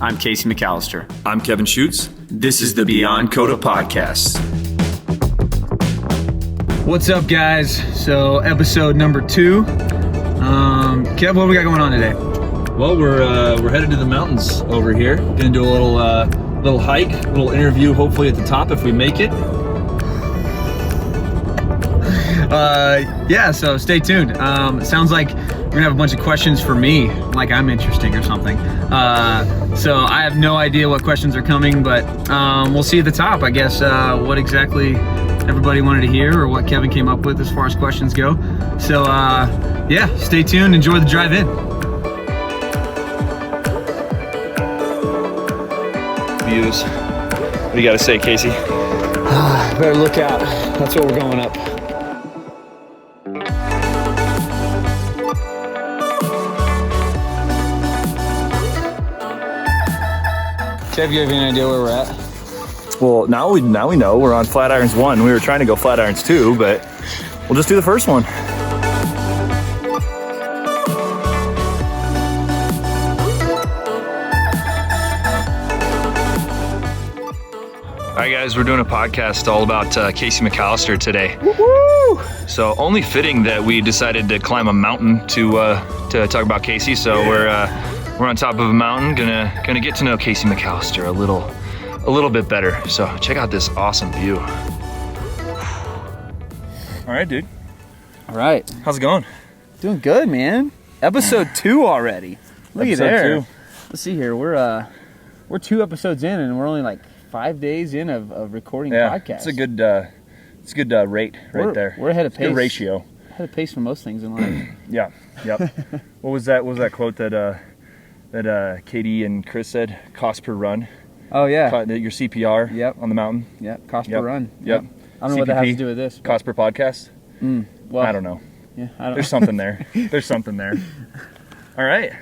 I'm Casey McAllister. I'm Kevin Schutz. This is the Beyond Koda podcast. What's up, guys? So, episode number 2. Kev, what we got going on today? Well, we're headed to the mountains over here. Gonna do a little hike, a little interview, hopefully at the top if we make it. Yeah, so stay tuned. It sounds like we're gonna have a bunch of questions for me, like I'm interesting or something. So I have no idea what questions are coming, but we'll see at the top, I guess, what exactly everybody wanted to hear or what Kevin came up with as far as questions go. So yeah, stay tuned, enjoy the drive in. Views. What do you gotta say, Casey? Better look out. That's what we're going up. Kev, you have any idea where we're at? Well, now we know we're on Flatirons 1. We were trying to go Flatirons 2, but we'll just do the first one. All right, guys, we're doing a podcast all about Casey McAllister today. Woo-hoo! So only fitting that we decided to climb a mountain to talk about Casey. So we're on top of a mountain, gonna get to know Casey McAllister a little bit better. So check out this awesome view. All right, dude. All right. How's it going? Doing good, man. Episode 2 already. Look at there. 2. Let's see here. We're 2 episodes in, and we're only like 5 days in of recording podcasts. It's a good rate right there. We're ahead of pace. Good ratio. Ahead of pace for most things in life. Yeah. Yep. What was that quote that Katie and Chris said? Cost per run. Oh yeah. Your CPR. Yep. On the mountain. Yep. Cost per run. Yep. I don't know what that has to do with this. Cost per podcast. Well, I don't know. Yeah. I don't There's know. something there. There's something there. All right.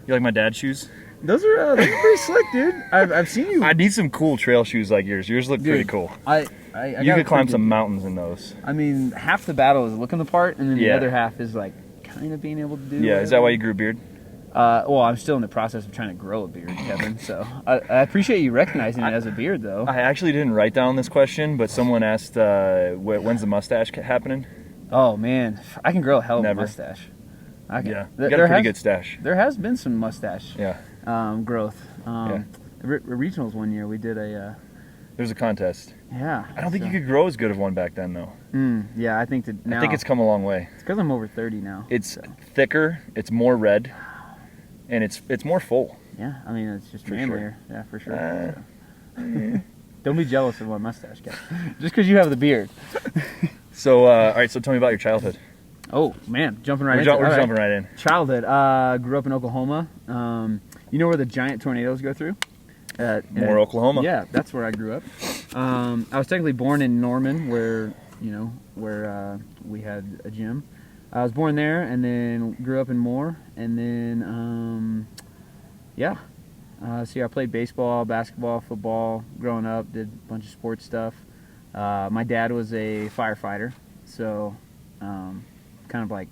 You like my dad's shoes? Those are pretty slick, dude. I've seen you. I need some cool trail shoes like yours. Yours look pretty cool. You could climb some mountains in those. I mean, half the battle is looking the part, and then the Yeah. other half is like kind of being able to do. Yeah. Is that why you grew a beard? Well, I'm still in the process of trying to grow a beard, Kevin. So I appreciate you recognizing it as a beard, though. I actually didn't write down this question, but someone asked, when's the mustache happening? Oh man, I can grow a hell of a Never. mustache. I can. Yeah, you got a pretty good stash. There has been some mustache growth. Yeah. Regionals one year we did a. There's a contest. Yeah. I don't think you could grow as good of one back then, though. Yeah, I think that now. I think it's come a long way. It's because I'm over 30 now. It's thicker. It's more red, and it's more full. Yeah, I mean it's just For manlier. sure. Yeah, for sure. Don't be jealous of my mustache, Kevin. Just because you have the beard. So, all right. So, tell me about your childhood. Oh man, jumping right We're into it. All right. jumping right in. Childhood. Grew up in Oklahoma. You know where the giant tornadoes go through? More Oklahoma. Yeah, that's where I grew up. I was technically born in Norman, where we had a gym. I was born there, and then grew up in Moore, and then I played baseball, basketball, football growing up. Did a bunch of sports stuff. My dad was a firefighter, so kind of like,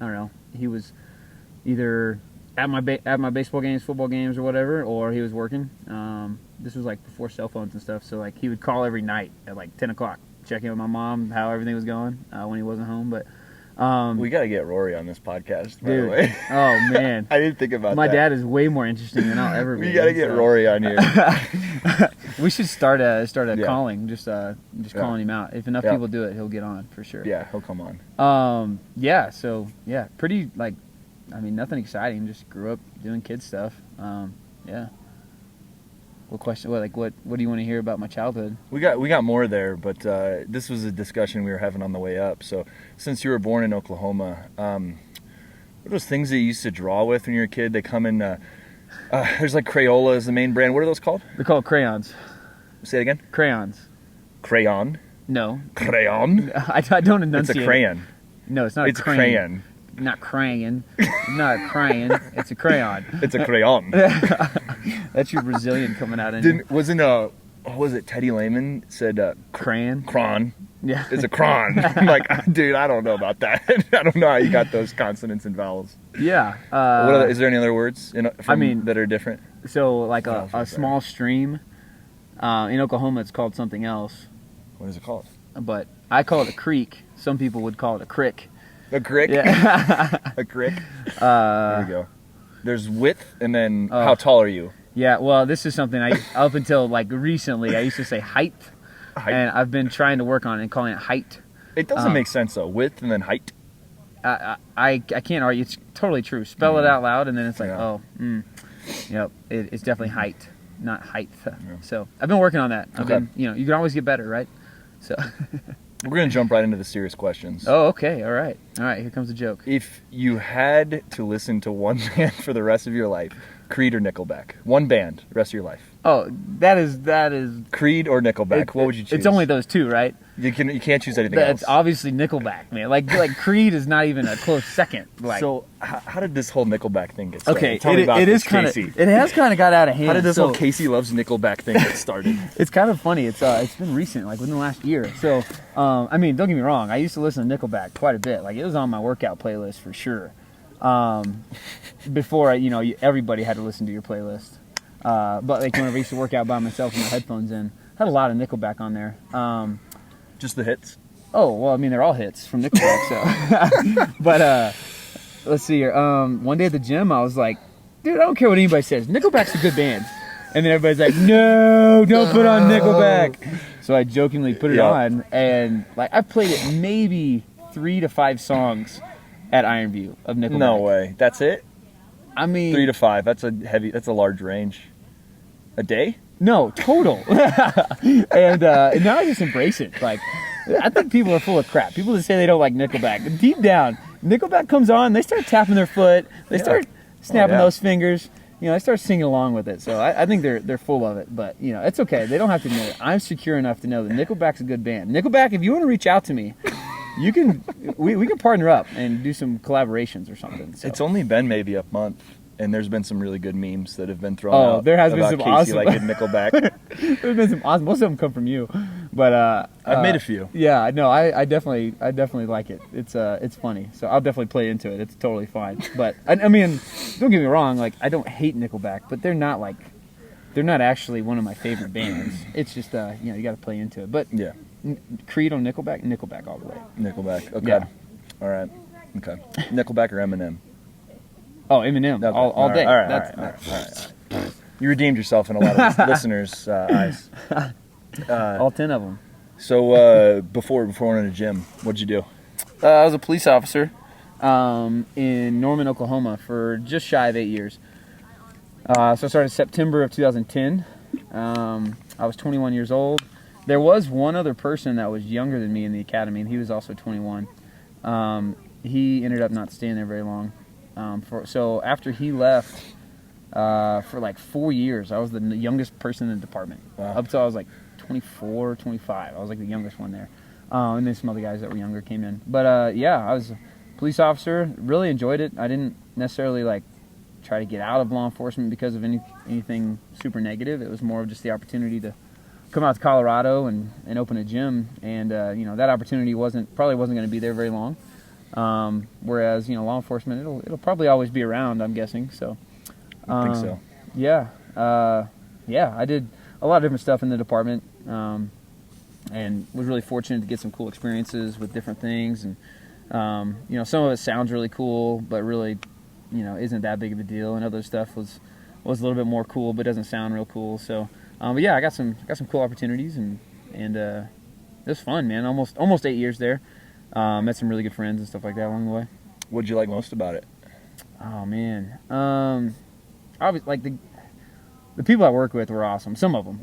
I don't know, he was either at my baseball games, football games, or whatever, or he was working. This was like before cell phones and stuff, so like he would call every night at like 10 o'clock, check in with my mom, how everything was going when he wasn't home. But we got to get Rory on this podcast, by dude, the way. Oh man, I didn't think about my that. dad is way more interesting than I'll ever be. We got to get Rory on here. We should start a calling, just calling him out. If enough people do it, he'll get on for sure. Yeah, he'll come on. Pretty like, I mean, nothing exciting. Just grew up doing kid stuff. Yeah. What question? What do you want to hear about my childhood? We got more there, but this was a discussion we were having on the way up. So, since you were born in Oklahoma, what are those things that you used to draw with when you were a kid? They come in. There's like Crayola is the main brand. What are those called? They're called crayons. Say it again. Crayons. Crayon. No. Crayon. I don't enunciate. It's a crayon. No, it's not. It's a crayon. crayon. Not crayon. Not a crayon. It's a crayon. It's a crayon. That's your Brazilian coming out in you. Wasn't was it Teddy Lehman said Crayon? Cron. Yeah. is a cron. I'm like, dude, I don't know about that. I don't know how you got those consonants and vowels. Yeah. Is there any other words that are different? So like a small stream in Oklahoma, it's called something else. What is it called? But I call it a creek. Some people would call it a crick. A crick? Yeah. A crick? There we go. There's width, and then how tall are you? Yeah, well, this is something up until like recently, I used to say height. And I've been trying to work on it and calling it height. It doesn't make sense, though. Width and then height. I can't argue. It's totally true. Spell it out loud, and then it's like, yep, it's definitely height, not height. Yeah. So I've been working on that. You can always get better, right? So we're gonna jump right into the serious questions. Oh, okay, all right. Here comes a joke. If you had to listen to one band for the rest of your life, Creed or Nickelback, one band, the rest of your life. Oh, that is Creed or Nickelback. What would you choose? It's only those two, right? You can't choose anything else. It's obviously Nickelback, man. Like Creed is not even a close second. So how did this whole Nickelback thing get started? Okay, Tell me about it this, is kind of Casey. it has kind of got out of hand. How did this whole Casey Loves Nickelback thing get started? It's kind of funny. It's been recent, like within the last year. So I mean, don't get me wrong. I used to listen to Nickelback quite a bit. Like it was on my workout playlist for sure. Before everybody had to listen to your playlist. But like whenever I used to work out by myself with my headphones in, I had a lot of Nickelback on there. Just the hits? Oh, well, I mean, they're all hits from Nickelback, so. But let's see here. One day at the gym, I was like, dude, I don't care what anybody says. Nickelback's a good band. And then everybody's like, no, don't put on Nickelback. So I jokingly put it on, and like I played it maybe 3 to 5 songs at Ironview of Nickelback. No way. That's it? I mean, 3 to 5. That's a large range. A day? No, total. And now I just embrace it. Like, I think people are full of crap. People that say they don't like Nickelback. Deep down, Nickelback comes on, they start tapping their foot, they start snapping those fingers. They start singing along with it. So I think they're full of it. But it's okay. They don't have to admit it. I'm secure enough to know that Nickelback's a good band. Nickelback, if you want to reach out to me, we can partner up and do some collaborations or something. So. It's only been maybe a month. And there's been some really good memes that have been thrown out. Oh, there has been some Casey awesome. Like in Nickelback. There's been some awesome. Most of them come from you, but I've made a few. Yeah, no, I definitely like it. It's funny, so I'll definitely play into it. It's totally fine. But I mean, don't get me wrong. Like I don't hate Nickelback, but they're not actually one of my favorite bands. It's just you got to play into it. But yeah, Creed on Nickelback all the way. Nickelback. Okay. Yeah. All right. Okay. Nickelback or Eminem? Oh, Eminem, okay. all day. All right. You redeemed yourself in a lot of listeners' eyes. All 10 of them. So before we went to the gym, what'd you do? I was a police officer in Norman, Oklahoma for just shy of 8 years. So I started September of 2010. I was 21 years old. There was one other person that was younger than me in the academy, and he was also 21. He ended up not staying there very long. So after he left, for like 4 years, I was the youngest person in the department. Wow. Up until I was like 24, 25. I was like the youngest one there. And then some other guys that were younger came in. But I was a police officer. Really enjoyed it. I didn't necessarily like try to get out of law enforcement because of anything super negative. It was more of just the opportunity to come out to Colorado and open a gym. And that opportunity probably wasn't going to be there very long. Whereas law enforcement, it'll probably always be around, I'm guessing. So I think so. Yeah, I did a lot of different stuff in the department, and was really fortunate to get some cool experiences with different things. And some of it sounds really cool, but really isn't that big of a deal. And other stuff was a little bit more cool, but doesn't sound real cool. So but yeah, I got some cool opportunities, and it was fun, man. Almost 8 years there. Met some really good friends and stuff like that along the way. What'd you like most about it? Oh man, like the people I worked with were awesome. Some of them,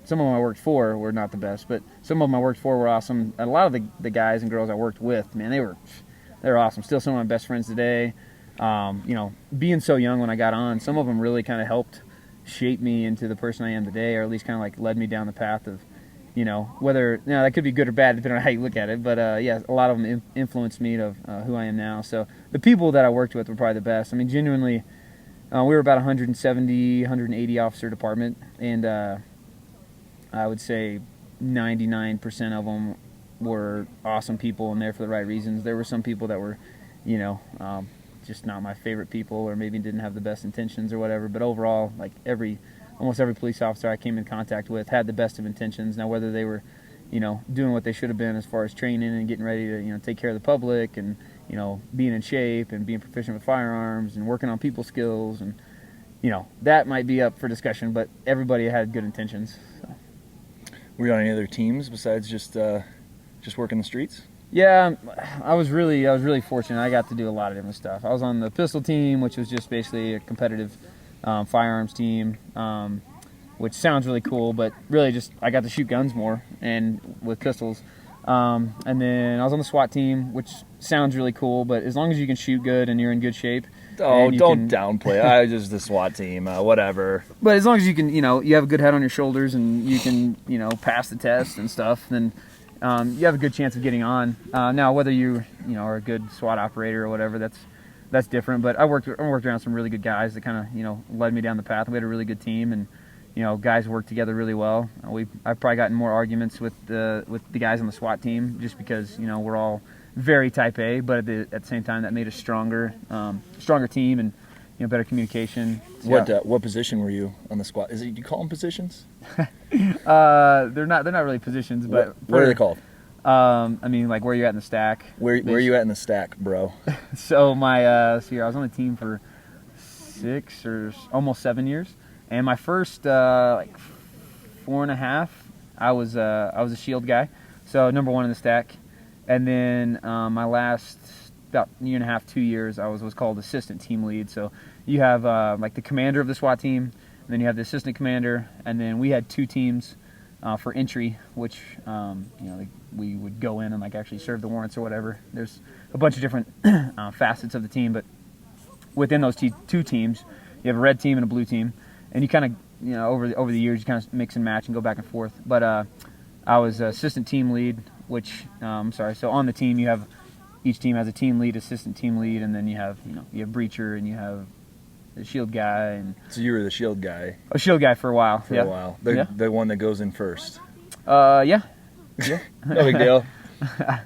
some of them I worked for were not the best, but some of them I worked for were awesome. And a lot of the guys and girls I worked with, man, they were awesome. Still some of my best friends today. Being so young when I got on, some of them really kind of helped shape me into the person I am today, or at least kind of like led me down the path of. Whether that could be good or bad depending on how you look at it, but a lot of them influenced me to who I am now. So the people that I worked with were probably the best. Genuinely, we were about 170, 180 officer department, and I would say 99% of them were awesome people and there for the right reasons. There were some people that were, just not my favorite people, or maybe didn't have the best intentions or whatever. But overall, like almost every police officer I came in contact with had the best of intentions. Now, whether they were, doing what they should have been as far as training and getting ready to, take care of the public and, being in shape and being proficient with firearms and working on people skills and, that might be up for discussion, but everybody had good intentions. So. Were you on any other teams besides just working the streets? Yeah, I was really fortunate. I got to do a lot of different stuff. I was on the pistol team, which was just basically a competitive firearms team, which sounds really cool, but really just I got to shoot guns more and with pistols. And then I was on the SWAT team, which sounds really cool, but as long as you can shoot good and you're in good shape. Oh, don't downplay. I was just the SWAT team, whatever. But as long as you can, you have a good head on your shoulders and you can, pass the test and stuff, then you have a good chance of getting on. Now, whether you, are a good SWAT operator or whatever, that's different. But I worked around some really good guys that kind of, led me down the path. We had a really good team, and guys worked together really well. I've probably gotten more arguments with the guys on the SWAT team just because we're all very type A, but at the same time that made us stronger team and better communication. So, what position were you on the SWAT? Do you call them positions? They're not really positions, but what are they called? Like where you're at in the stack. Where are you at in the stack, bro? So I was on the team for 6 or almost 7 years. And my first 4.5, I was a shield guy, so number 1 in the stack. And then my last about 1.5, 2 years, I was what's called assistant team lead. So you have like the commander of the SWAT team, and then you have the assistant commander, and then we had 2 teams for entry, which we would go in and like actually serve the warrants or whatever. There's a bunch of different facets of the team, but within those 2 teams, you have a red team and a blue team. And you kind of, over the years, you kind of mix and match and go back and forth. But I was assistant team lead, which, so on the team each team has a team lead, assistant team lead, and then you have breacher and you have the shield guy. And so you were the shield guy. A shield guy for a while. For a while. The one that goes in first. Yeah. No big deal.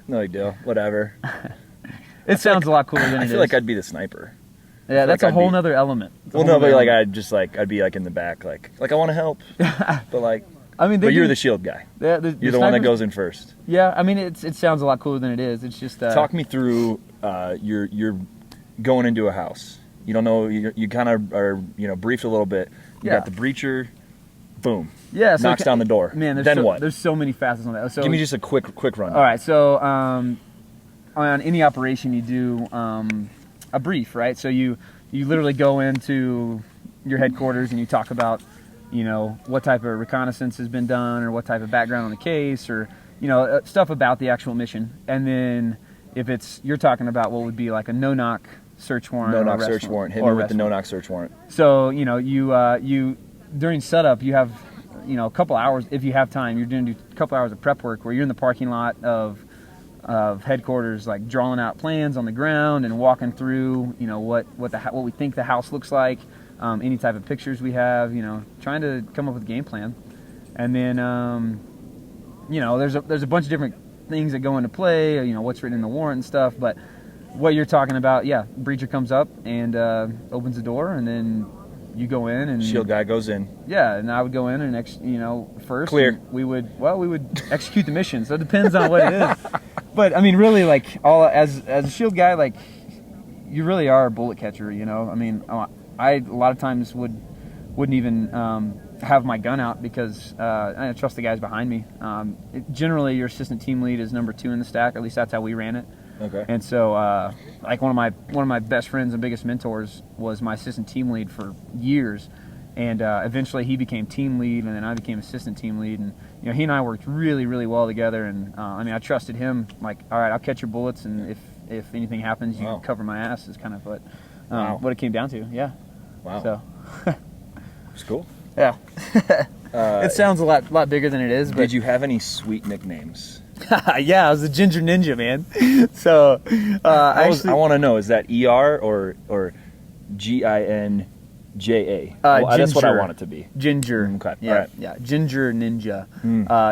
No big deal. Whatever. It sounds a lot cooler than it is. I feel like I'd be the sniper. Yeah, that's a whole nother element. Well, no, but like I'd be like in the back, like I want to help, but like. But you're the shield guy. You're the one that goes in first. Yeah, I mean it sounds a lot cooler than it is. It's just talk me through you're going into a house. You don't know. You kind of are briefed a little bit. You got the breacher. Boom. Yeah. So knocks down the door. Man, what? There's so many facets on that. So give me just a quick run. All right. So on any operation you do a brief, right? So you literally go into your headquarters and you talk about, what type of reconnaissance has been done or what type of background on the case or, stuff about the actual mission. And then if you're talking about what would be like a no-knock search warrant. No-knock search warrant. Hit me with the no-knock search warrant. So, you during setup, you have, a couple hours, if you have time, you're doing a couple hours of prep work where you're in the parking lot of headquarters, like drawing out plans on the ground and walking through, what we think the house looks like, any type of pictures we have, trying to come up with a game plan. And then, there's a bunch of different things that go into play, what's written in the warrant and stuff. But what you're talking about, breacher comes up and opens the door, and then you go in and shield guy goes in. Yeah, and I would go in and first clear. We would execute the mission. So it depends on what it is. But I mean, really, like as a shield guy, like you really are a bullet catcher. I mean, I a lot of times wouldn't even have my gun out because I trust the guys behind me. Generally, your assistant team lead is number 2 in the stack. At least that's how we ran it. Okay. And so, like one of my best friends and biggest mentors was my assistant team lead for years, and eventually he became team lead, and then I became assistant team lead, and he and I worked really, really well together. And I trusted him. Like, all right, I'll catch your bullets, and if anything happens, you cover my ass. Is kind of what it came down to. Yeah. Wow. So. It's cool. Yeah. It sounds a lot bigger than it is. But did you have any sweet nicknames? Yeah, I was the Ginger Ninja, man. So I want to know, is that ER or GINGER? J-A. That's what I Ginger. want it to be. Ginger. Okay. Yeah, All right. yeah. Ginger Ninja.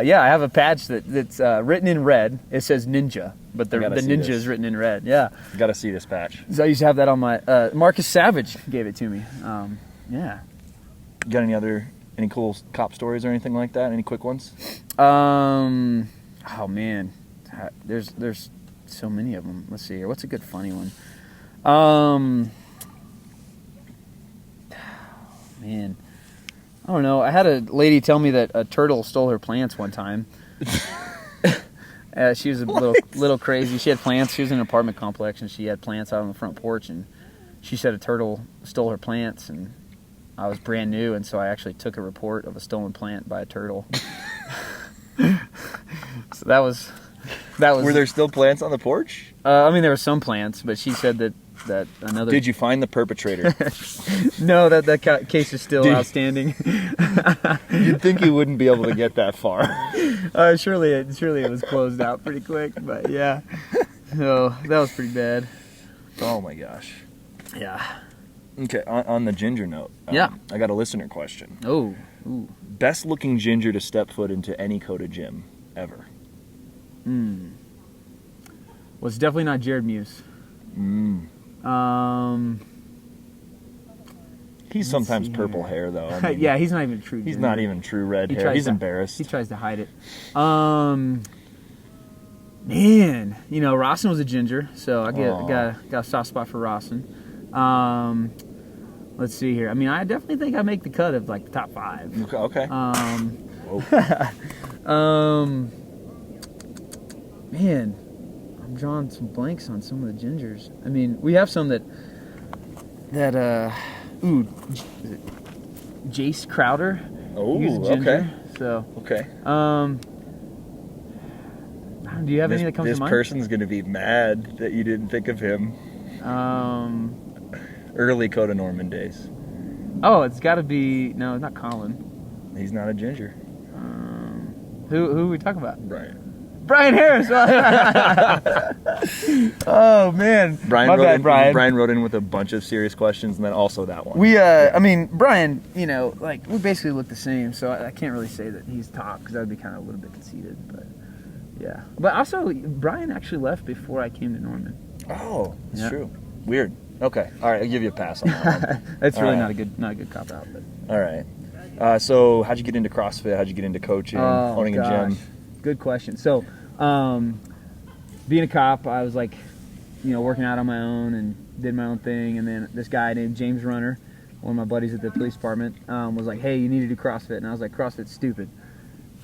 Yeah, I have a patch that's written in red. It says Ninja, but the gotta see Ninja this. is written in red. Yeah. Got to see this patch. So I used to have that on my. Marcus Savage gave it to me. Yeah. Got any cool cop stories or anything like that? Any quick ones? Oh man, there's so many of them. Let's see here. What's a good funny one? Man, I don't know. I had a lady tell me that a turtle stole her plants one time. She was a little crazy. She had plants. She was in an apartment complex, and she had plants out on the front porch. And she said a turtle stole her plants, and I was brand new, and so I actually took a report of a stolen plant by a turtle. So that was. Were there still plants on the porch? I mean, there were some plants, but she said that another. Did you find the perpetrator? No, that case is still outstanding. You'd think you wouldn't be able to get that far. Surely it was closed out pretty quick, but yeah. So that was pretty bad. Oh my gosh. Yeah. Okay, on the ginger note. Yeah. I got a listener question. Oh. Ooh. Best looking ginger to step foot into any Koda gym ever. Well, it's definitely not Jared Muse. He's sometimes see purple hair though. I mean, Yeah, he's not even true. he's ginger. not even true red He hair. tries He's to- embarrassed. He tries to hide it. Man, Rawson was a ginger, so I got a soft spot for Rawson. Let's see here. I mean, I definitely think I make the cut of like the top 5. Okay. Man, I'm drawing some blanks on some of the gingers. I mean, we have some that Jace Crowder. Oh, He's a ginger. okay. So, Okay. do you have any that comes This to mind? person's gonna be mad that you didn't think of him. Early Koda Norman days. Oh, it's got to be not Colin. He's not a ginger. Who are we talking about? Brian Harris. Oh man, my bad, Brian. Brian wrote in with a bunch of serious questions, and then also that one. I mean, Brian, we basically look the same, so I can't really say that he's top because that would be kind of a little bit conceited, but yeah. But also, Brian actually left before I came to Norman. Oh, that's Yeah. true. Weird. Okay, all right, I'll give you a pass on that one. That's All really right. not a good cop out, but. All right. So, how'd you get into CrossFit? How'd you get into coaching, owning a gym? Good question. So, being a cop, I was like, working out on my own and did my own thing. And then this guy named James Runner, one of my buddies at the police department, was like, "Hey, you need to do CrossFit." And I was like, "CrossFit's stupid."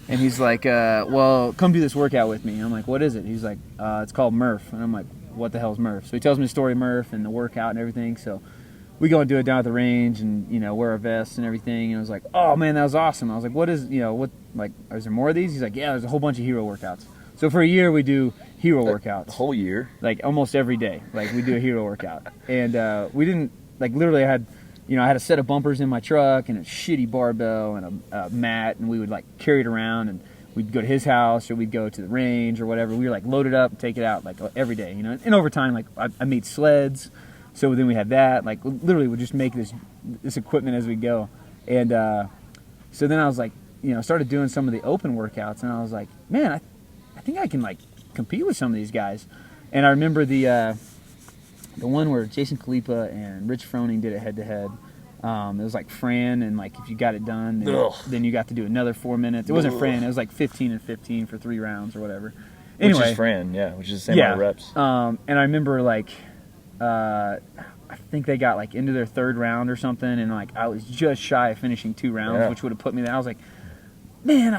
And he's like, "Well, come do this workout with me." And I'm like, "What is it?" He's like, "It's called Murph." And I'm like, "What the hell is Murph?" So he tells me the story of Murph and the workout and everything. So we go and do it down at the range and, wear our vests and everything. And I was like, "Oh, man, that was awesome." I was like, "What is, is there more of these?" He's like, "Yeah, there's a whole bunch of hero workouts." So for a year, we do hero workouts. The whole year? Like almost every day. Like we do a hero workout. And we didn't, literally I had a set of bumpers in my truck and a shitty barbell and a mat. And we would carry it around and we'd go to his house or we'd go to the range or whatever. We were load it up and take it out every day, And over time, I made sleds. So then we had that, literally we'd just make this equipment as we go. And so then I was started doing some of the open workouts and I was like, man, I think I can compete with some of these guys. And I remember the one where Jason Khalipa and Rich Froning did it head to head. It was Fran, and if you got it done, then you got to do another 4 minutes. It wasn't Fran, it was 15 and 15 for 3 rounds or whatever. Anyway, Which is Fran, yeah, which is the same amount of reps. And I remember I think they got into their 3rd round or something, and I was just shy of finishing 2 rounds, which would have put me there. I was like, man,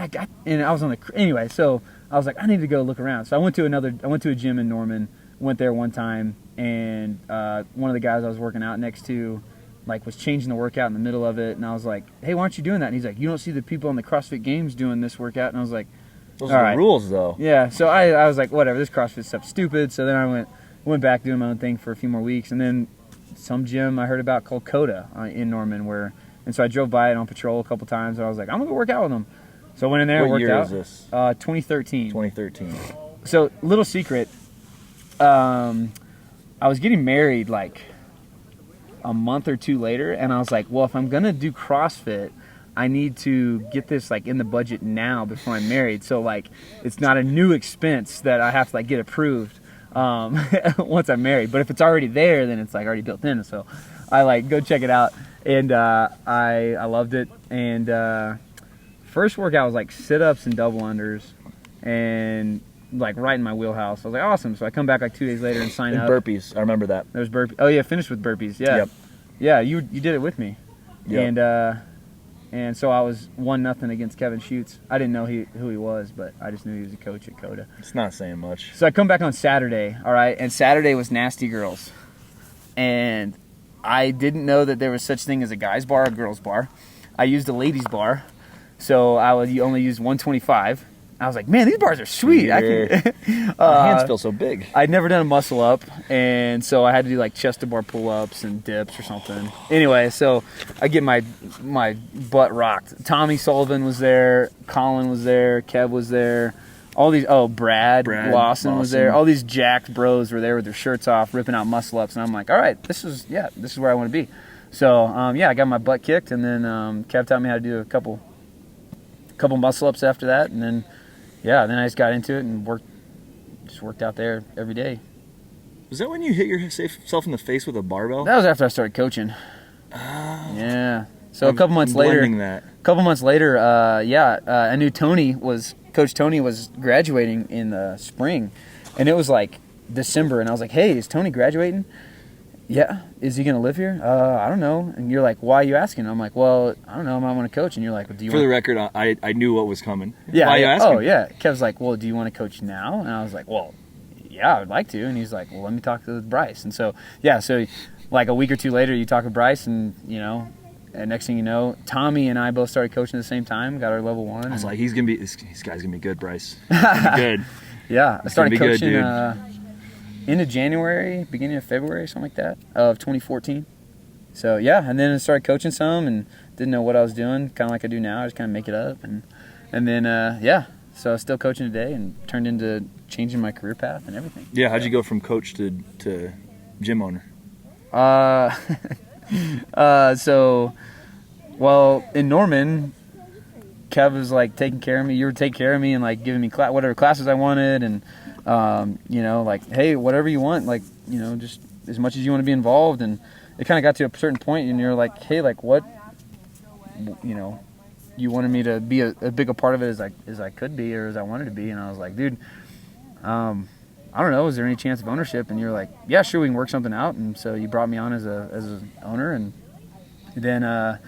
and I was anyway. So I was like, I need to go look around. So I went to a gym in Norman. Went there one time, and one of the guys I was working out next to, was changing the workout in the middle of it, and I was like, hey, why aren't you doing that? And he's like, you don't see the people on the CrossFit Games doing this workout? And I was like, those are the rules, though. Yeah. So I was like, whatever, this CrossFit stuff's stupid. So then I went back doing my own thing for a few more weeks, and then some gym I heard about called Koda in Norman, and so I drove by it on patrol a couple times, and I was like, I'm gonna go work out with them. So I went in there and What worked year out. is this? 2013. 2013. So little secret, I was getting married a month or two later, and I was like, well, if I'm gonna do CrossFit, I need to get this like in the budget now before I'm married, so like it's not a new expense that I have to like get approved once I'm married. But if it's already there, then it's like already built in. So I like go check it out, and I loved it. And first workout was like sit-ups and double unders, and like right in my wheelhouse. I was like, awesome. So I come back like 2 days later and sign And up. burpees, I remember that. There's burpees. Oh yeah, finished with burpees. Yeah. Yep. Yeah, you did it with me. Yep. And so I was 1-0 against Kevin Schutz. I didn't know who he was, but I just knew he was a coach at Koda. It's not saying much. So I come back on Saturday, all right, and Saturday was Nasty Girls. And I didn't know that there was such thing as a guy's bar or a girl's bar. I used a ladies' bar, so I would only use 125. I was like, man, these bars are sweet. Yeah. My hands feel so big. I'd never done a muscle up, and so I had to do like chest to bar pull-ups and dips or something. Anyway, so I get my butt rocked. Tommy Sullivan was there, Colin was there, Kev was there, all these. Oh, Brad Lawson was there. All these jacked bros were there with their shirts off, ripping out muscle ups, and I'm like, all right, this is where I want to be. So I got my butt kicked, and then Kev taught me how to do a couple muscle ups after that, and then. Yeah, then I just got into it and worked out there every day. Was that when you hit yourself in the face with a barbell? That was after I started coaching. Oh. Yeah. So a couple months later, I knew Coach Tony was graduating in the spring, and it was like December, and I was like, hey, is Tony graduating? Yeah. Is he going to live here? I don't know. And you're like, why are you asking? I'm like, well, I don't know. I might want to coach. And you're like, well, do you For the record, I knew what was coming. Yeah. Why are you asking? Oh, yeah. Kev's like, well, do you want to coach now? And I was like, well, yeah, I would like to. And he's like, well, let me talk to Bryce. And so, so like a week or two later, you talk to Bryce, and, and next thing you know, Tommy and I both started coaching at the same time, got our level 1. I was like, this guy's going to be good, Bryce. He's going to be good. Yeah. I started coaching good, end of January, beginning of February, something like that, of 2014. So, yeah, and then I started coaching some and didn't know what I was doing, kind of like I do now. I just kind of make it up. And then, so I was still coaching today and turned into changing my career path and everything. Yeah, how'd you go from coach to gym owner? In Norman, Kev was like taking care of me. You were taking care of me and like giving me whatever classes I wanted, and like, hey, whatever you want, like, just as much as you want to be involved. And it kind of got to a certain point, and you're like, hey, like, what, you wanted me to be a bigger part of it as I could be, or as I wanted to be. And I was like, dude, I don't know, is there any chance of ownership? And you're like, yeah, sure, we can work something out. And so you brought me on as an owner, and then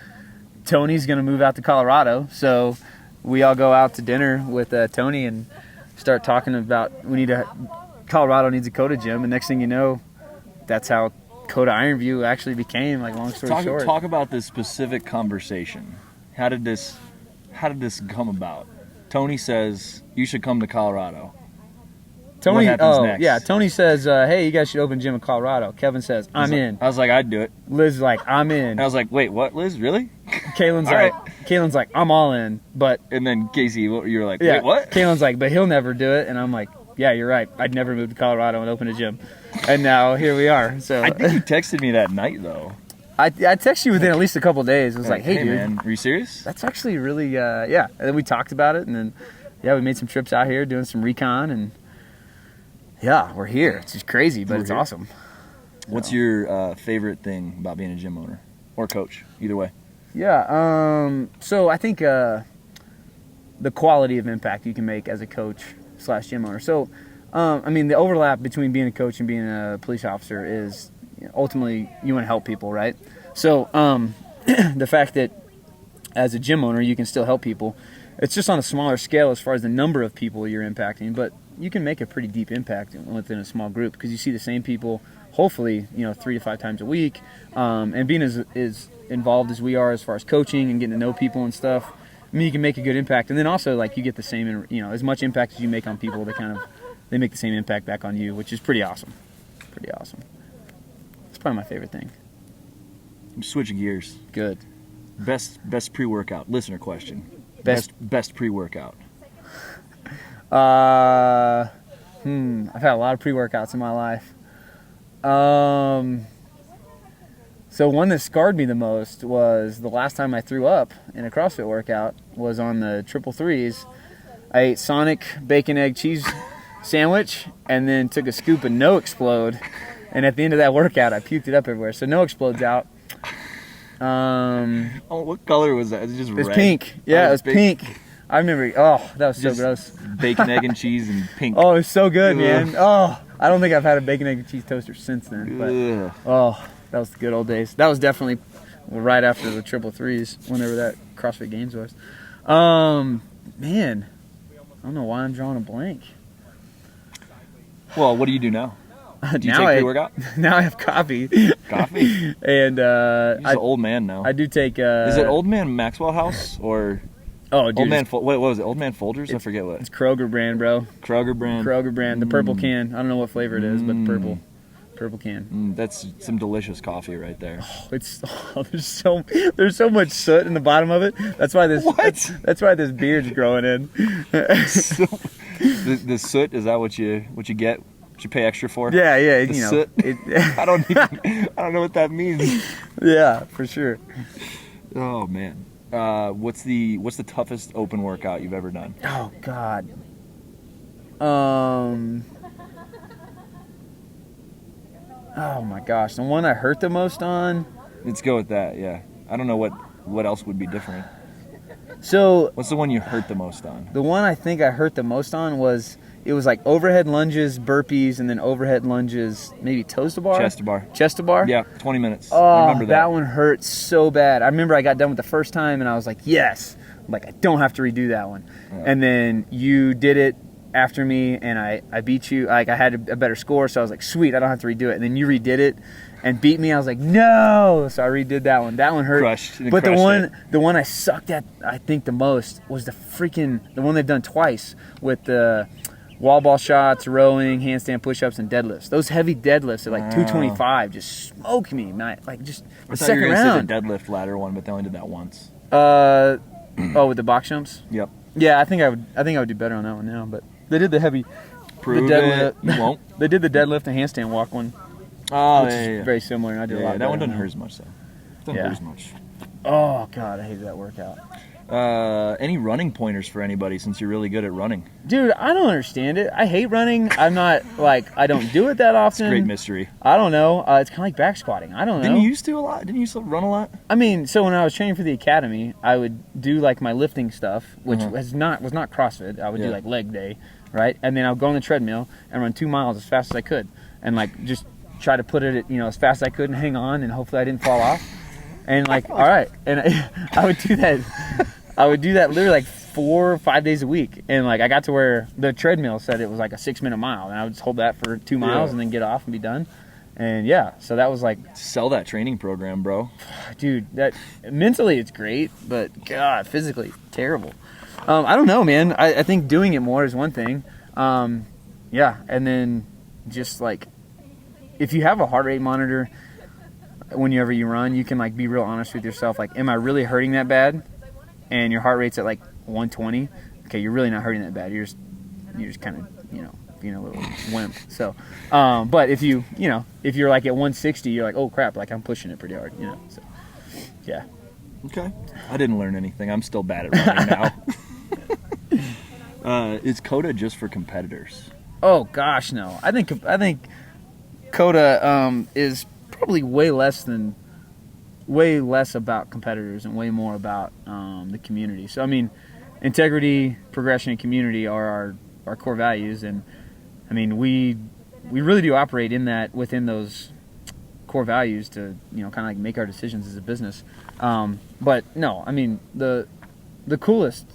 Tony's gonna move out to Colorado, so we all go out to dinner with Tony and start talking about Colorado needs a Koda gym, and next thing you know, that's how Koda Ironview actually became. Like, long story short. Talk about this specific conversation. How did this come about? Tony says you should come to Colorado. Tony, what happens next? Yeah, Tony says, hey, you guys should open a gym in Colorado. Kevin says, I'm in. I was like, I'd do it. Liz is like, I'm in. And I was like, wait, what, Liz? Really? Kaylin's like, I'm all in. But and then Casey, you're like, yeah, wait, what? Kaylin's like, but he'll never do it. And I'm like, yeah, you're right. I'd never move to Colorado and open a gym. And now here we are. So I think you texted me that night, though. I texted you within at least a couple of days. It was like, hey, dude, man, are you serious? That's actually really, yeah. And then we talked about it, and then, yeah, we made some trips out here doing some recon, and yeah, we're here. It's just crazy, but it's awesome. What's your favorite thing about being a gym owner or coach? Either way. Yeah. So I think the quality of impact you can make as a coach / gym owner. So, the overlap between being a coach and being a police officer is ultimately you want to help people, right? So the fact that as a gym owner you can still help people, it's just on a smaller scale as far as the number of people you're impacting, but you can make a pretty deep impact within a small group because you see the same people, hopefully, 3 to 5 times a week, and being as involved as we are as far as coaching and getting to know people and stuff, you can make a good impact. And then also, like, you get the same, as much impact as you make on people, they make the same impact back on you, which is pretty awesome. Pretty awesome. It's probably my favorite thing. I'm switching gears. Good. Best pre-workout. Listener question. Best pre-workout. I've had a lot of pre-workouts in my life. So So one that scarred me the most was the last time I threw up in a CrossFit workout was on the triple threes. I ate Sonic bacon, egg, cheese sandwich and then took a scoop of No Explode. And at the end of that workout, I puked it up everywhere. So No Explode's out. What color was that? Is it just red? It's pink. Yeah, it was pink. I remember. Oh, that was so gross. Bacon, egg, and cheese and pink. Oh, it was so good, man. Oh, I don't think I've had a bacon, egg, and cheese toaster since then. But oh, that was the good old days. That was definitely right after the triple threes, whenever that CrossFit Games was. Man, I don't know why I'm drawing a blank. Well, what do you do now? Do you now take pre-workout? Now I have coffee. Coffee? And He's an old man now. I do take. Is it Old Man Maxwell House or? Oh, dude. Old Man. What was it? Old Man Folgers? I forget what. It's Kroger brand, bro. Kroger brand. Kroger brand. The purple can. I don't know what flavor it is, but purple can. That's some delicious coffee right there. There's so much soot in the bottom of it. That's why this. What? That's why this beard's growing in. So, the soot, is that what you get? What you pay extra for? Yeah, The soot? I don't know what that means. Yeah, for sure. Oh man. What's the toughest open workout you've ever done? Oh God. Oh my gosh, the one I hurt the most on. Let's go with that. Yeah. I don't know what else would be different. So. What's the one you hurt the most on? The one I think I hurt the most on was like overhead lunges, burpees, and then overhead lunges, maybe toes to bar? Chest to bar. Chest to bar? Yeah, 20 minutes. Oh, I remember that. That one hurt so bad. I remember I got done with the first time and I was like, yes. Like, I don't have to redo that one. Yeah. And then you did it after me and I beat you. Like, I had a better score, so I was like, sweet, I don't have to redo it. And then you redid it and beat me. I was like, no. So I redid that one. That one hurt. But the one I sucked at, I think, the most was the one they've done twice with the wall ball shots, rowing, handstand push-ups, and deadlifts. Those heavy deadlifts at like 225 just smoked me, man. Like just the second round. The deadlift ladder one, but they only did that once. With the box jumps. Yep. Yeah, I think I would do better on that one now. But they did the heavy. Prove the deadlift. It. You won't. They did the deadlift and handstand walk one. Oh, which yeah, is very similar. And I did a lot. That one doesn't hurt as much though. Doesn't hurt as much. Oh God, I hated that workout. Any running pointers for anybody since you're really good at running? Dude, I don't understand it. I hate running. I'm not I don't do it that often. It's a great mystery. I don't know. It's kind of like back squatting. I don't know. Didn't you used to a lot? Didn't you used to run a lot? I mean, so when I was training for the academy, I would do like my lifting stuff, which was not CrossFit. I would do like leg day, right? And then I would go on the treadmill and run 2 miles as fast as I could, and like just try to put it, as fast as I could and hang on, and hopefully I didn't fall off. And like, all right, and I would do that. I would do that literally like 4 or 5 days a week, and like I got to where the treadmill said it was like a 6-minute mile, and I would just hold that for 2 miles and then get off and be done. And yeah, so that was like sell that training program, bro. Dude, that mentally it's great, but God, physically terrible. I don't know, man. I think doing it more is one thing. Yeah, and then just like if you have a heart rate monitor whenever you run, you can like be real honest with yourself. Like, am I really hurting that bad? And your heart rate's at like 120. Okay, you're really not hurting that bad. You're just kind of being a little wimp. So, but if you're like at 160, you're like, oh crap, like I'm pushing it pretty hard. So yeah. Okay. I didn't learn anything. I'm still bad at running now. Is Koda just for competitors? Oh gosh, no. I think Koda is probably way less about competitors and way more about the community. So I mean, integrity, progression, and community are our core values, and I mean we really do operate within those core values to kind of like make our decisions as a business. But no, I mean the coolest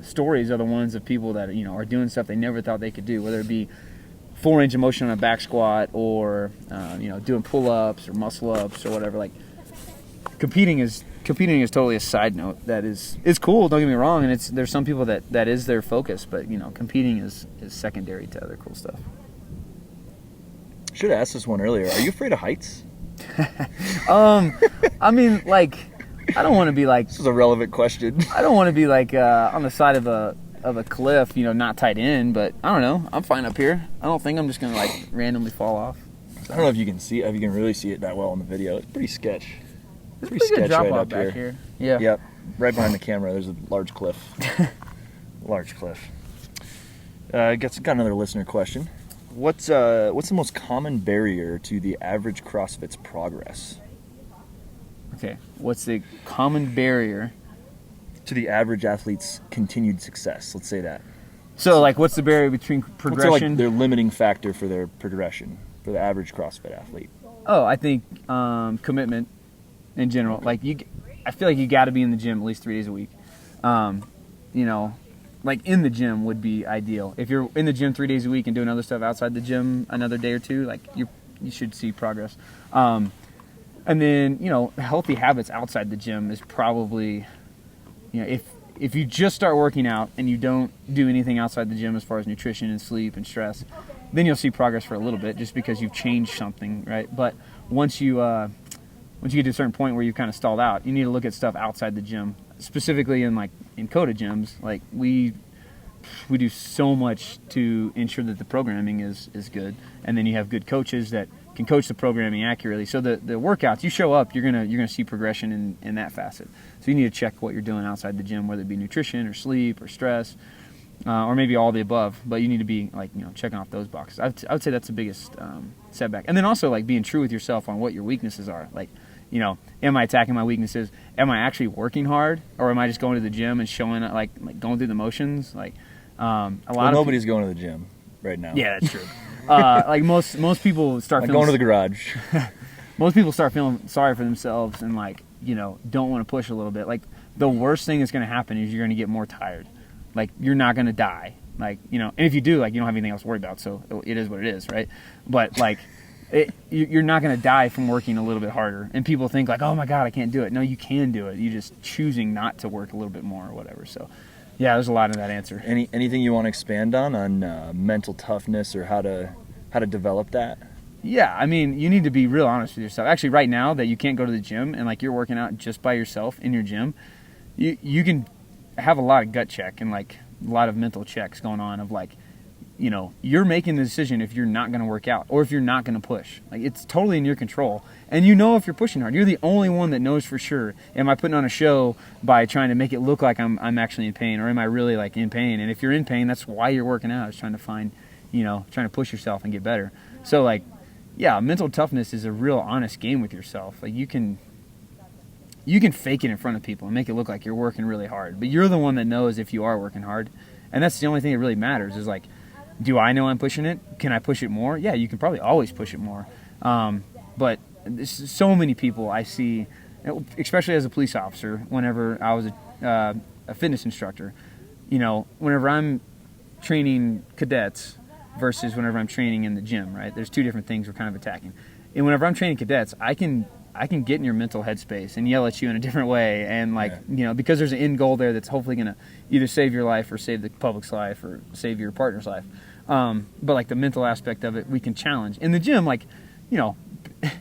stories are the ones of people that are doing stuff they never thought they could do, whether it be full range of motion on a back squat or doing pull-ups or muscle-ups or whatever. Like competing is totally a side note. That is cool, don't get me wrong, and there's some people that is their focus, but competing is secondary to other cool stuff. Should have asked this one earlier. Are you afraid of heights? I mean, like, I don't want to be like, this is a relevant question. I don't want to be like on the side of a cliff, not tight in, but I don't know. I'm fine up here. I don't think I'm just gonna like randomly fall off. I don't know if you can see, if you can really see it that well on the video. It's pretty sketch. It's pretty good drop off back here. Yeah. Yep. Right behind the camera, there's a large cliff. Large cliff. Got another listener question. What's the most common barrier to the average CrossFit's progress? Okay. What's the common barrier to the average athlete's continued success? Let's say that. So, like, what's the barrier between progression? What's their limiting factor for their progression for the average CrossFit athlete? Oh, I think commitment in general. Like, I feel like you got to be in the gym at least 3 days a week. You know, like in the gym would be ideal. If you're in the gym 3 days a week and doing other stuff outside the gym another day or two, like you should see progress. And then, you know, healthy habits outside the gym is probably, you know, if you just start working out and you don't do anything outside the gym as far as nutrition and sleep and stress, then you'll see progress for a little bit just because you've changed something, right? But once you get to a certain point where you've kind of stalled out, you need to look at stuff outside the gym, specifically in Koda gyms. Like we do so much to ensure that the programming is good, and then you have good coaches that can coach the programming accurately. So the workouts, you show up, you're gonna see progression in that facet. So you need to check what you're doing outside the gym, whether it be nutrition or sleep or stress, or maybe all the above. But you need to be checking off those boxes. I would say that's the biggest setback. And then also being true with yourself on what your weaknesses are. Am I attacking my weaknesses? Am I actually working hard, or am I just going to the gym and showing up, like going through the motions? Nobody's going to the gym right now. Yeah, that's true. Most people start feeling going to the garage. Most people start feeling sorry for themselves and don't want to push a little bit. Like the worst thing that's going to happen is you're going to get more tired. Like you're not going to die. And if you do, you don't have anything else to worry about. So it is what it is, right? But you're not going to die from working a little bit harder. And people think oh my God, I can't do it. No, you can do it. You're just choosing not to work a little bit more or whatever. So yeah, there's a lot in that answer. Anything you want to expand on mental toughness or how to develop that? Yeah, I mean, you need to be real honest with yourself. Actually, right now that you can't go to the gym and you're working out just by yourself in your gym, you can have a lot of gut check and a lot of mental checks going on of you're making the decision if you're not going to work out or if you're not going to push. It's totally in your control. And if you're pushing hard. You're the only one that knows for sure, am I putting on a show by trying to make it look like I'm actually in pain, or am I really in pain? And if you're in pain, that's why you're working out, is trying to find, trying to push yourself and get better. So yeah, mental toughness is a real honest game with yourself. You can fake it in front of people and make it look like you're working really hard, but you're the one that knows if you are working hard. And that's the only thing that really matters is do I know I'm pushing it? Can I push it more? Yeah, you can probably always push it more. But there's so many people I see, especially as a police officer, whenever I was a fitness instructor, whenever I'm training cadets versus whenever I'm training in the gym, right? There's two different things we're kind of attacking. And whenever I'm training cadets, I can get in your mental headspace and yell at you in a different way, and because there's an end goal there that's hopefully going to either save your life or save the public's life or save your partner's life. But the mental aspect of it, we can challenge. In the gym,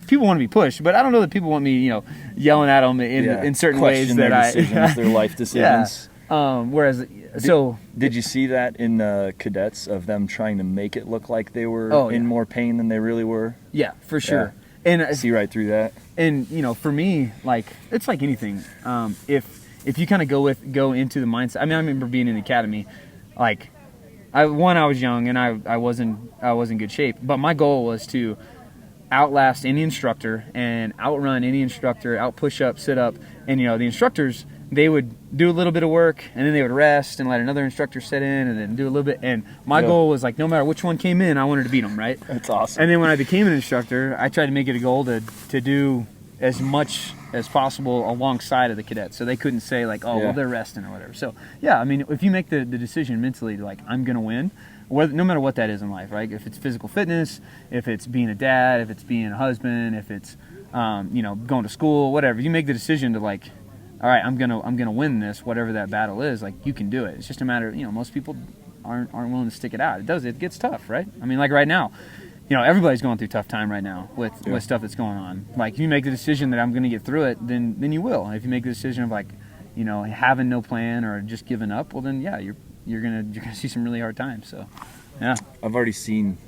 people want to be pushed, but I don't know that people want me, yelling at them in certain ways that their life decisions. Yeah. Did you see that in the cadets of them trying to make it look like they were in more pain than they really were? Yeah, for sure. Yeah. And I see right through that. And for me, it's like anything. If you kind of go into the mindset. I mean, I remember being in the academy, I was young and I was in good shape, but my goal was to outlast any instructor and outrun any instructor, out push up, sit up, and the instructors, they would do a little bit of work and then they would rest and let another instructor sit in and then do a little bit. And my goal was no matter which one came in, I wanted to beat them, right? That's awesome. And then when I became an instructor, I tried to make it a goal to do as much as possible alongside of the cadets, so they couldn't say well, they're resting or whatever. So yeah, I mean, if you make the decision mentally to I'm gonna win, no matter what that is in life, right? If it's physical fitness, if it's being a dad, if it's being a husband, if it's going to school, whatever, you make the decision to all right, I'm gonna win this, whatever that battle is. You can do it. It's just a matter of most people aren't willing to stick it out. It gets tough, right? I mean, right now, everybody's going through a tough time right now with stuff that's going on. If you make the decision that I'm going to get through it, then you will. And if you make the decision of having no plan or just giving up, well then you're gonna see some really hard times. So yeah, I've already seen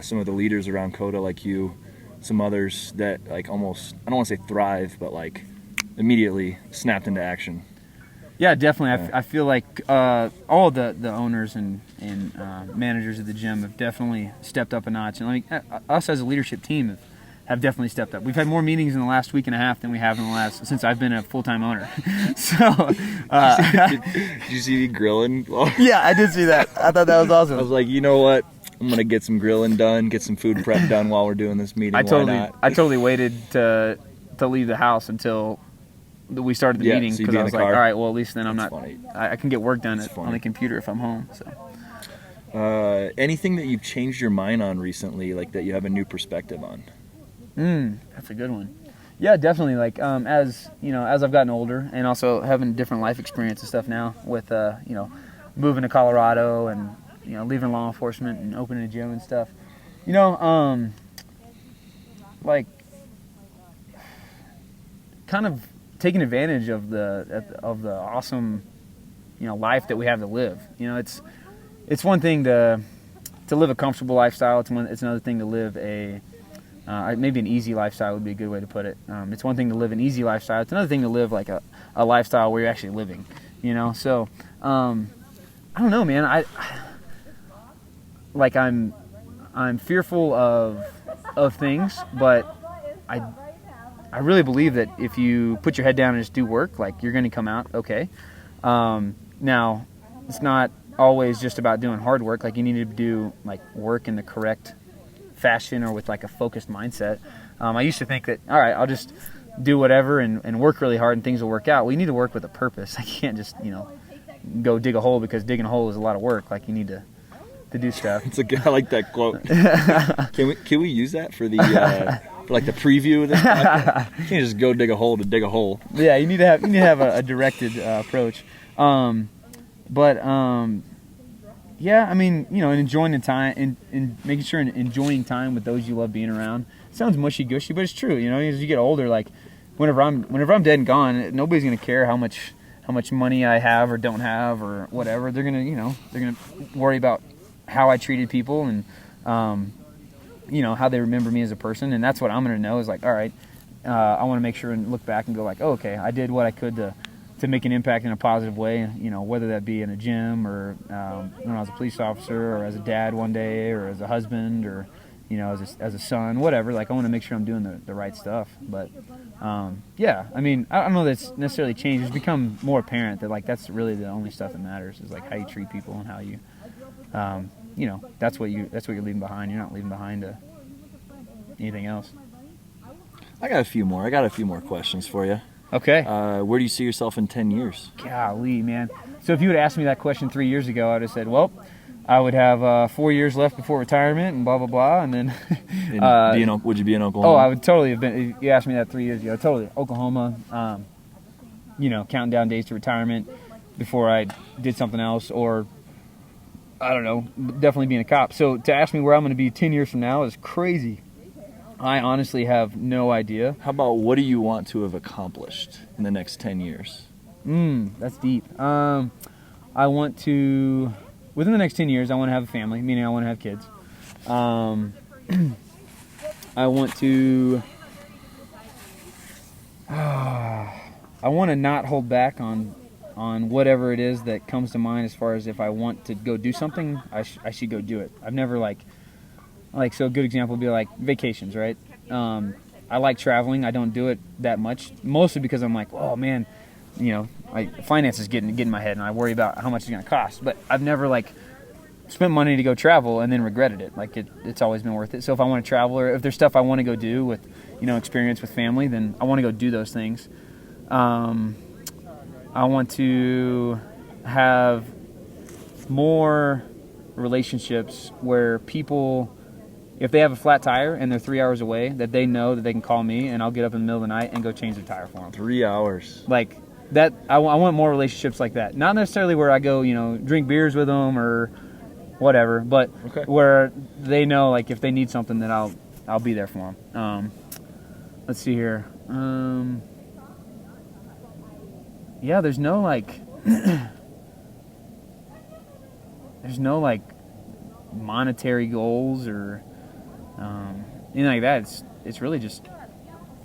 some of the leaders around Koda like you some others that like almost, I don't want to say thrive, but like immediately snapped into action. Yeah, definitely. Yeah. I feel like all the owners and managers of the gym have definitely stepped up a notch. And like us as a leadership team have definitely stepped up. We've had more meetings in the last week and a half than we have in the last since I've been a full-time owner. So, Did you see me grilling? yeah, I did see that. I thought that was awesome. I was like, you know what? I'm gonna get some grilling done, get some food prep done while we're doing this meeting. Why not? I totally waited to leave the house until we started the meeting, so you'd because be I in was the like, car? all right, well, at least then That's funny. I can get work done That's on funny. the computer if I'm home. So. Anything that you've changed your mind on recently, like that you have a new perspective on? That's a good one. Yeah, definitely. Like as I've gotten older and also having different life experience and stuff now with moving to Colorado and leaving law enforcement and opening a gym and stuff. Like kind of taking advantage of the awesome life that we have to live. It's one thing to live a comfortable lifestyle. It's another thing to live maybe an easy lifestyle would be a good way to put it. It's one thing to live an easy lifestyle. It's another thing to live like a lifestyle where you're actually living. So I don't know, man. I'm fearful of things, but I really believe that if you put your head down and just do work, like you're going to come out okay. Now, it's not always just about doing hard work. Like you need to do like work in the correct fashion or with like a focused mindset. I used to think that, all right, I'll just do whatever and work really hard and things will work out. Well, you need to work with a purpose. You can't just, go dig a hole because digging a hole is a lot of work. Like you need to do stuff. I like that quote. Can we use that for the for like the preview of this podcast? You can't just go dig a hole to dig a hole. Yeah, you need to have a directed approach. Yeah, I mean, and enjoying the time and making sure and enjoying time with those you love being around. It sounds mushy gushy, but it's true. As you get older, like whenever I'm dead and gone, nobody's gonna care how much money I have or don't have or whatever. They're gonna worry about how I treated people and how they remember me as a person, and that's what I'm gonna know is like, all right, I want to make sure and look back and go like, oh, okay, I did what I could to make an impact in a positive way, whether that be in a gym or when I was a police officer or as a dad one day or as a husband or as a son, whatever. Like I want to make sure I'm doing the right stuff. But yeah, I mean, I don't know that it's necessarily changed. It's become more apparent that like that's really the only stuff that matters is like how you treat people and how you that's what you're leaving behind. You're not leaving behind anything else. I got a few more questions for you. Okay. Where do you see yourself in 10 years? Golly, man. So if you would ask me that question 3 years ago, I would have said, well, I would have 4 years left before retirement and blah, blah, blah. And then... would you be in Oklahoma? Oh, I would totally have been... If you asked me that 3 years ago, totally. Oklahoma, counting down days to retirement before I did something else, or, I don't know, definitely being a cop. So to ask me where I'm going to be 10 years from now is crazy. I honestly have no idea. How about what do you want to have accomplished in the next 10 years? That's deep. I want to, within the next 10 years, I want to have a family, meaning I want to have kids. I want to, I want to not hold back on whatever it is that comes to mind as far as if I want to go do something, I should go do it. I've never so a good example would be like vacations, right? I like traveling. I don't do it that much, mostly because I'm like, oh man, finances get in my head and I worry about how much it's going to cost. But I've never spent money to go travel and then regretted it. Like it's always been worth it. So if I want to travel or if there's stuff I want to go do with, experience with family, then I want to go do those things. I want to have more relationships where people, if they have a flat tire and they're 3 hours away, that they know that they can call me and I'll get up in the middle of the night and go change their tire for them. 3 hours. Like that, I want more relationships like that. Not necessarily where I go, drink beers with them or whatever, but where they know, like, if they need something, that I'll be there for them. Let's see here. Yeah, there's no monetary goals or anything like that. it's really just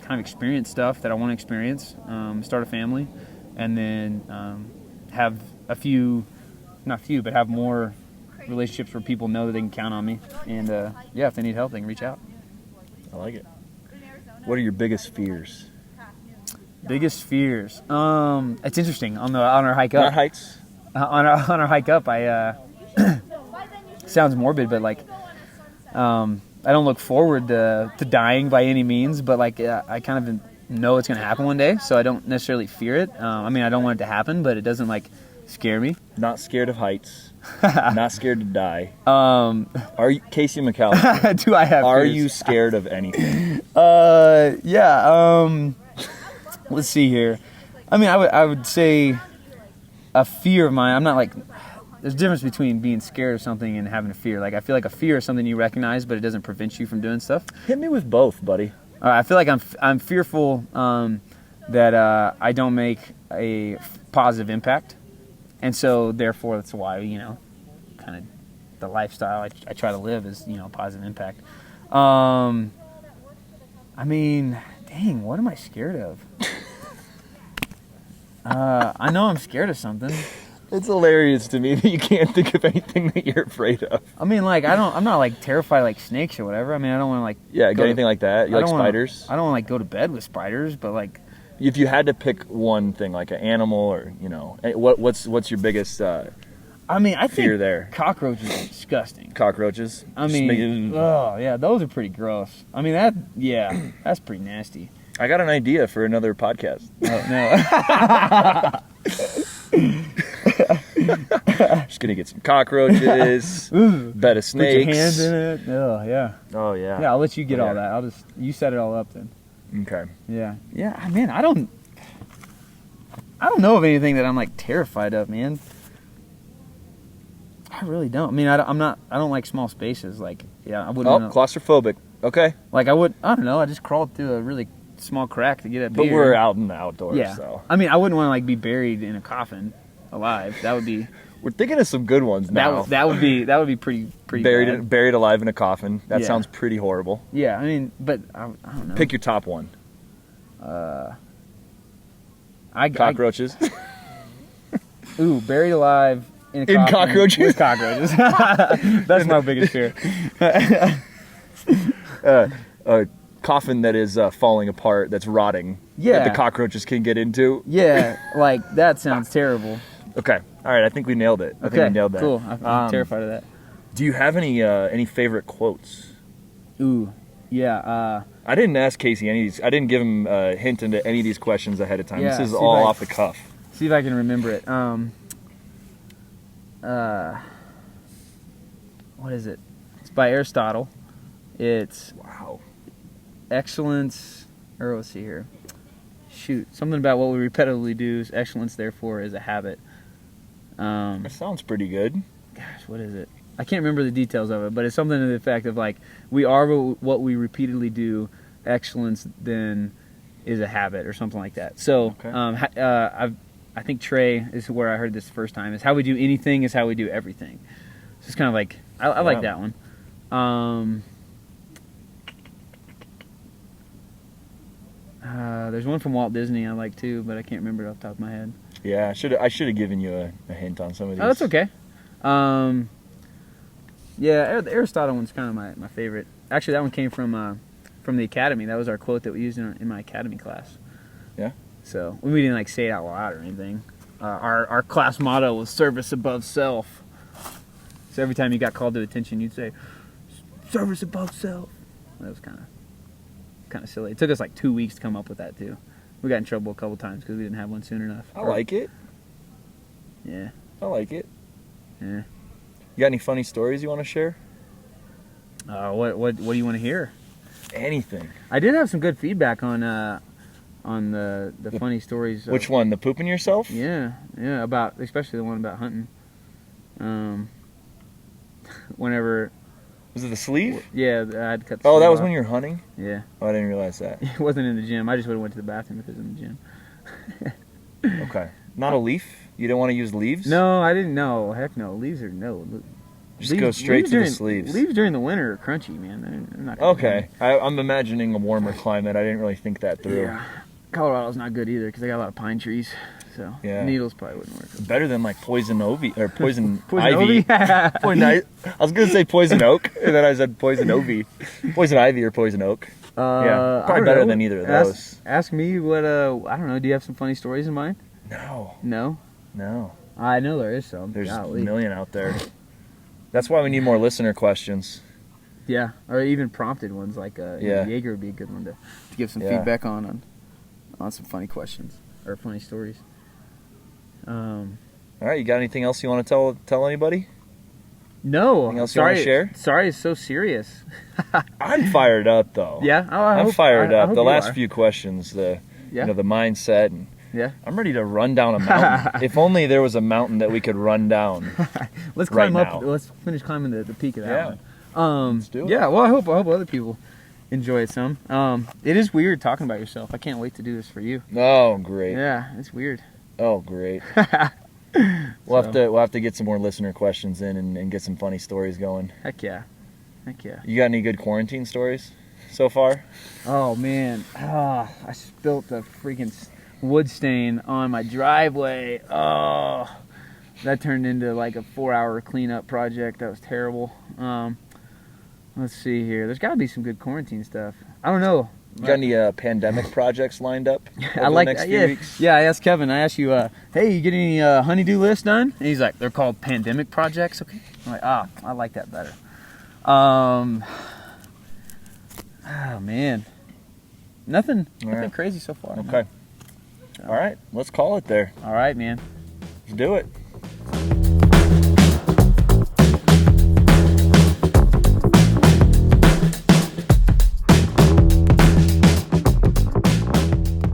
kind of experience stuff that I want to experience, start a family, and then have have more relationships where people know that they can count on me. And if they need help, they can reach out. I like it. What are your biggest fears? Biggest fears. It's interesting on our hike up. Not heights. On our hike up, I sounds morbid, but like I don't look forward to dying by any means, but like I kind of know it's gonna happen one day, so I don't necessarily fear it. I mean, I don't want it to happen, but it doesn't like scare me. Not scared of heights. Not scared to die. Are you Casey McAllister? Do I have? Are fears? you scared of anything? Yeah. Let's see here. I mean, I would say a fear of mine. I'm not like. There's a difference between being scared of something and having a fear. Like I feel like a fear is something you recognize, but it doesn't prevent you from doing stuff. Hit me with both, buddy. I feel like I'm fearful that I don't make a positive impact, and so therefore that's why kind of the lifestyle I try to live is positive impact. I mean, dang, what am I scared of? I know I'm scared of something. It's hilarious to me that you can't think of anything that you're afraid of. I mean, like I'm not like terrified like snakes or whatever. I mean, I don't want to like get anything like that. You like spiders? I don't want to like go to bed with spiders, but like if you had to pick one thing, like an animal or what's your biggest I mean, I fear think there? Cockroaches are disgusting. Cockroaches? I mean, oh yeah, those are pretty gross. I mean that's pretty nasty. I got an idea for another podcast. Oh no. Just gonna get some cockroaches, bed of snakes. Put your hands in it. Oh yeah. Oh yeah. Yeah, I'll let you get all that. You set it all up then. Okay. Yeah. Yeah. Man, I don't know of anything that I'm like terrified of, man. I really don't. I mean, I don't like small spaces. Like, yeah, I wouldn't. Claustrophobic. Okay. Like I don't know. I just crawled through a really small crack to get up here. But we're out in the outdoors. Yeah. So. I mean, I wouldn't want to like be buried in a coffin alive. That would be. We're thinking of some good ones now. That would be pretty buried alive in a coffin. That sounds pretty horrible. Yeah, I mean, but I don't know. Pick your top one. Cockroaches. Ooh, buried alive in a coffin cockroaches? with cockroaches. That's my biggest fear. A coffin that is falling apart, that's rotting. Yeah. That the cockroaches can get into. Yeah, like that sounds terrible. Okay. All right. I think we nailed it. I think we nailed that. Cool. I'm terrified of that. Do you have any favorite quotes? Ooh, yeah. I didn't ask Casey any of these. I didn't give him a hint into any of these questions ahead of time. Yeah, this is all off the cuff. See if I can remember it. What is it? It's by Aristotle. It's excellence. Or let's see here. Shoot, something about what we repetitively do. Excellence, therefore, is a habit. That sounds pretty good. Gosh, what is it? I can't remember the details of it, but it's something to the effect of like, we are what we repeatedly do. Excellence then is a habit, or something like that. So, I think Trey is where I heard this the first time. Is how we do anything is how we do everything. So it's kind of like I like that one. There's one from Walt Disney I like too, but I can't remember it off the top of my head. Yeah, I should have given you a hint on some of these. Oh, that's okay. Yeah, the Aristotle one's kind of my favorite. Actually, that one came from the academy. That was our quote that we used in my academy class. Yeah. So we didn't like say it out loud or anything. Our class motto was service above self. So every time you got called to attention, you'd say service above self. That was kind of silly. It took us like 2 weeks to come up with that too. We got in trouble a couple times because we didn't have one soon enough. I like it. Yeah. I like it. Yeah. You got any funny stories you want to share? What do you want to hear? Anything. I did have some good feedback on the funny stories. Which one? The pooping yourself? Yeah, about especially the one about hunting. Whenever. Was it the sleeve? Yeah, I had to cut. The sleeve that was off. when you were hunting. Yeah. Oh, I didn't realize that. It wasn't in the gym. I just would have went to the bathroom if it was in the gym. Okay. Not a leaf? You don't want to use leaves? No, I didn't know. Heck no. Leaves are no. Just go straight to the sleeves. Leaves during the winter are crunchy, man. They're not gonna Okay. I'm imagining a warmer climate. I didn't really think that through. Yeah. Colorado's not good either because they got a lot of pine trees. So Yeah. needles probably wouldn't work. Better than like poison ivy or poison Poison ivy. ivy? I was gonna say poison oak, and then I said poison ivy, poison ivy or poison oak. Yeah, I probably don't better know. than either of those. Ask me what. I don't know. Do you have some funny stories in mind? No, No. I know there is some. there's Golly. a million out there. That's why we need more listener questions. Yeah, or even prompted ones like Yeah. Jaeger would be a good one to give some Yeah. feedback on some funny questions or funny stories. All right, you got anything else you want to tell anybody? No. Anything else you wanna share? Sorry, it's so serious. I'm fired up though. Yeah, I'm fired up. hope The you last are. few questions, the Yeah. the mindset, and Yeah. I'm ready to run down a mountain. If only there was a mountain that we could run down. Let's right climb up. now. Let's finish climbing the peak of that Yeah. one. Let's do it. Yeah. Well, I hope other people enjoy it some. It is weird talking about yourself. I can't wait to do this for you. Oh, great. Yeah, it's weird. Oh, great. We'll have to get some more listener questions in and get some funny stories going. Heck yeah. You got any good quarantine stories so far? Oh man, I spilt a freaking wood stain on my driveway. Oh, that turned into like a 4-hour cleanup project. That was terrible. Let's see here. There's got to be some good quarantine stuff. I don't know. You got any pandemic projects lined up over I like the next that. few Yeah, weeks? yeah. I asked Kevin. I asked you, hey, you get any honeydew list done? And he's like, they're called pandemic projects. Okay. I'm like, I like that better. Oh man, nothing right. crazy so far. Okay. All right, let's call it there. All right, man. Let's do it.